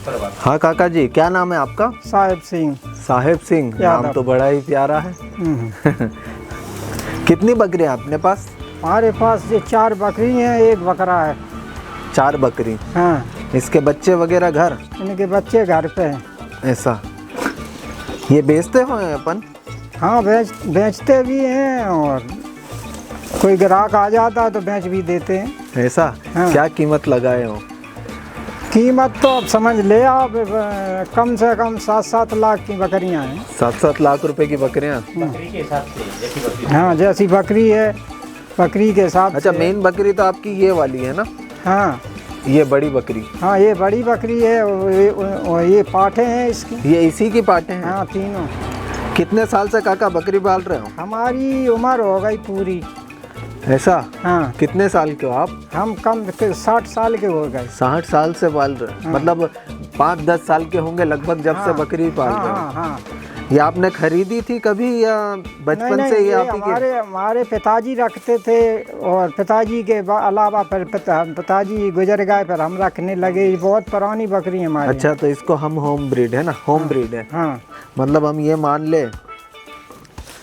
हाँ काका जी, क्या नाम है आपका? साहेब सिंह। साहेब सिंह, नाम तो बड़ा ही प्यारा है। कितनी बकरियां आपने पास? हमारे पास ये 4 बकरी हैं, 1 बकरा है। 4 बकरी। हाँ, इसके बच्चे वगैरह घर? इनके बच्चे घर पे हैं। ऐसा, ये बेचते हो अपन? हाँ, बेचते भी हैं और कोई ग्राहक आ जाता है तो बेच भी देते हैं। ऐसा? हाँ। क्या कीमत लगाए हो? कीमत तो अब समझ ले आप, कम से कम 7-7 लाख की बकरियां हैं। 7-7 लाख रुपए की बकरियां? बकरी के हिसाब से जैसी बकरी। हाँ, जैसी बकरी है बकरी के हिसाब अच्छा, से। मेन बकरी तो आपकी ये वाली है ना? हाँ ये बड़ी बकरी? हाँ, ये बड़ी बकरी है और ये पाठे हैं इसकी। ये इसी की पाटे हैं? हाँ, तीनों। कितने साल से काका बकरी पाल रहे हो? हमारी उम्र हो गई पूरी। ऐसा? हाँ, कितने साल के हो आप? हम कम 60 साल के हो गए। 60 साल से पाल रहे हो? हाँ। मतलब 5-10 साल के होंगे लगभग जब से हाँ, बकरी पाल हाँ, रहे हो। हाँ, हाँ। ये आपने खरीदी थी कभी या बचपन नहीं, से नहीं, ये ये आप ही के? हमारे पिताजी रखते थे और पिताजी के अलावा फिर पिताजी गुजर गए, फिर हम रखने लगे। ये बहुत पुरानी बकरी है हमारी। अच्छा, तो इसको हम होम ब्रीड है ना? होम ब्रीड है। हाँ, मतलब हम ये मान ले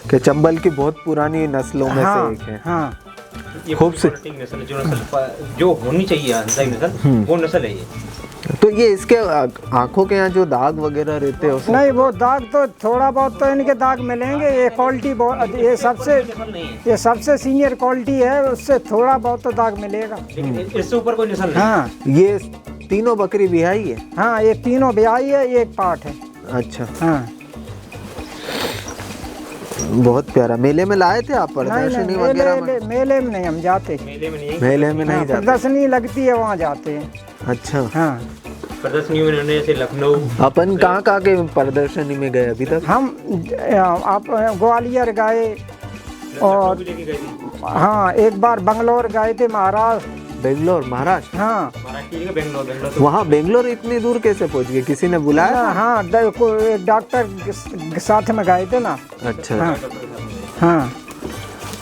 कि चंबल की बहुत पुरानी नस्लों में हाँ, से एक है। हाँ। ये खूबसूरत नस्ल, जो नस्ल जो होनी चाहिए हंसाई नस्ल, वो नस्ल है ये। तो ये इसके आंखों के यहाँ जो दाग वगैरह रहते हैं उसमें? नहीं, वो दाग तो थोड़ा बहुत तो इनके दाग मिलेंगे। ये क्वालिटी ये सबसे सीनियर क्वालिटी है, उससे थोड़ा बहुत तो दाग मिलेगा। लेकिन इससे ऊपर कोई नस्ल नहीं। हाँ, ये तीनों बकरी बिहाई है? हाँ, ये तीनों ब्याही है, एक पाठ है। अच्छा, हाँ। बहुत प्यारा। मेले में लाए थे आप प्रदर्शनी वगैरह में? मेले में नहीं हम जाते। मेले में नहीं, मेले में नहीं जाते? प्रदर्शनी लगती है, वहाँ जाते हैं। अच्छा, हाँ, प्रदर्शनी में उन्होंने जैसे लखनऊ। अपन कहाँ कहाँ के प्रदर्शनी में गए अभी तक? हम आप ग्वालियर गए और भी लेके गए थे। हाँ, एक बार बंगलोर गए थे, महाराष्ट्र। बेंगलोर, महाराष्ट्र? हाँ, महाराष्ट्र की बेंगलोर तो वहाँ बेंगलोर इतनी दूर कैसे पहुँच गए? किसी ने बुलाया था? हाँ, एक डॉक्टर के साथ में गए थे ना। अच्छा। हाँ, हाँ,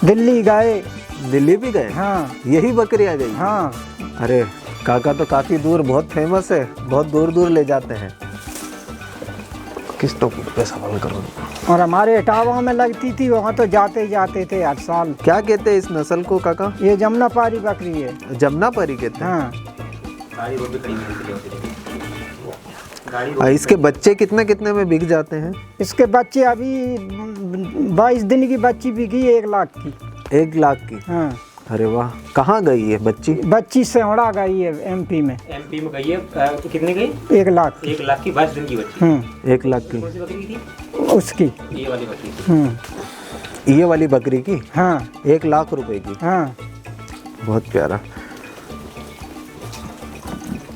दिल्ली गए। दिल्ली भी गए? हाँ, यही बकरी आ गई? हाँ। अरे काका तो काफी दूर, बहुत फेमस है, बहुत दूर दूर ले जाते हैं। किस टॉपिक पे सवाल करूँ? और हमारे इटावा में लगती थी, वहाँ तो जाते ही जाते थे हर साल। क्या कहते हैं इस नस्ल को काका? ये जमुनापारी बकरी है। जमुनापारी कहते हैं? हाँ, गाड़ी रोड पे खड़ी मिलती है। इसके बच्चे कितने कितने में बिक जाते हैं? इसके बच्चे अभी 22 दिन की बच्ची बिकी 1 लाख की। 1 लाख की? हाँ। अरे वाह, कहाँ गई है बच्ची? बच्ची सेवड़ा गई है एमपी में। एमपी में गई है। कितने गई? 1 लाख। 1 लाख की 22 दिन की बच्ची। 1 लाख की? कौन सी बकरी की थी? उसकी। ये वाली बकरी थी। ये वाली बकरी की? हाँ, 1 लाख रुपए की? हाँ। बहुत प्यारा।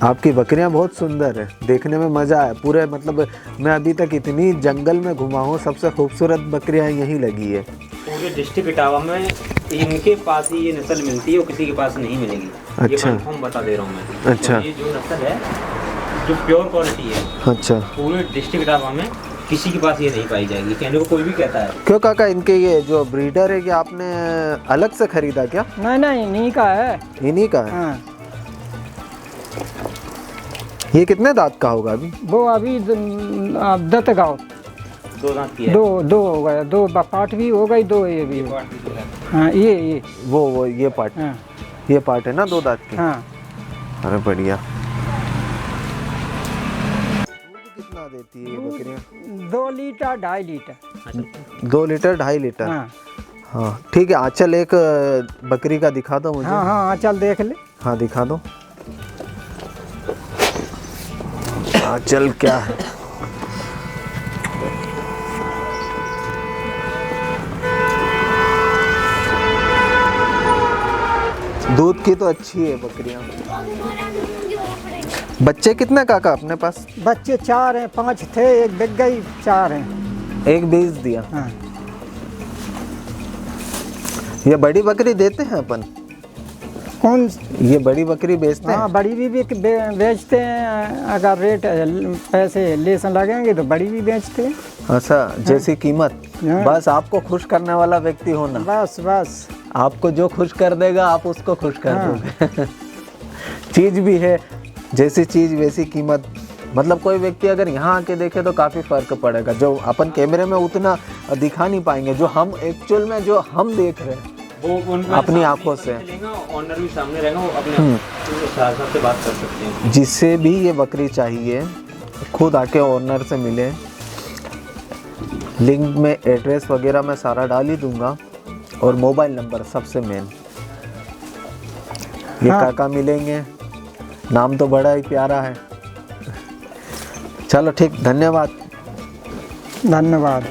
आपकी बकरियां बहुत सुंदर है, देखने में मज़ा आया पूरे। मतलब मैं अभी तक इतनी जंगल में घुमा हूँ, सबसे खूबसूरत बकरियां यहीं लगी है। पूरे डिस्ट्रिक्ट इटावा में इनके पास ही ये नस्ल मिलती है और किसी के पास नहीं मिलेगी। अच्छा। ये कंफर्म बता दे रहा हूँ मैं। अच्छा। तो ये जो नस्ल है, जो प्योर क्वालिटी है, अच्छा। पूरे डिस्ट्रिक्ट इटावा में किसी के पास ये नहीं पाई जाएगी। कहने को कोई भी कहता है। क्यों काका, इनके ये जो ब्रीडर है कि आपने अलग से खरीदा क्या? नहीं, इन्हीं का है। इन्हीं का है? हाँ। ये कितने दांत का होगा अभी? वो अभी दत्त गाँव 2 दांत की है। दो हो गया, 2 पाठ भी हो गई, 2 ये भी हो। हाँ, ये वो ये पार्ट? हाँ, ये पार्ट है ना 2 दांत की? हाँ। अरे बढ़िया। दूध कितना देती है ये बकरियां? 2 लीटर 2.5 लीटर। 2 litre 2.5 litre? हाँ, हाँ ठीक है। आंचल एक बकरी का दिखा दो मुझे। हाँ, हाँ, चल देख ले। हाँ दिखा दो। आंचल क्या है? दूध की तो अच्छी है बकरियां। बच्चे कितने काका अपने पास? बच्चे 4 हैं, 5 थे, 1 बिक गई, 4 हैं। 1 बेच दिया? हाँ। ये बड़ी बकरी देते हैं अपन? कौन? ये बड़ी बकरी बेचते हैं? हाँ, बड़ी भी बेचते हैं। अगर रेट पैसे लेसन लगेंगे तो बड़ी भी बेचते हैं। अच्छा, जैसी कीमत? हाँ। बस आपको खुश करने वाला व्यक्ति होना। बस आपको जो खुश कर देगा आप उसको खुश कर हाँ। दोगे। चीज भी है, जैसी चीज वैसी कीमत। मतलब कोई व्यक्ति अगर यहाँ आके देखे तो काफ़ी फ़र्क पड़ेगा, जो अपन कैमरे में उतना दिखा नहीं पाएंगे, जो हम एक्चुअल में जो हम देख रहे हैं वो उनमें अपनी आंखों से। ऑनर भी सामने रहेगा, वो अपने हिसाब से बात कर सकते हैं। जिसे भी ये बकरी चाहिए खुद आके ओनर से मिले। लिंक में एड्रेस वगैरह मैं सारा डाल ही दूंगा और मोबाइल नंबर सबसे मेन। ये हाँ। काका मिलेंगे, नाम तो बड़ा ही प्यारा है। चलो ठीक, धन्यवाद। धन्यवाद।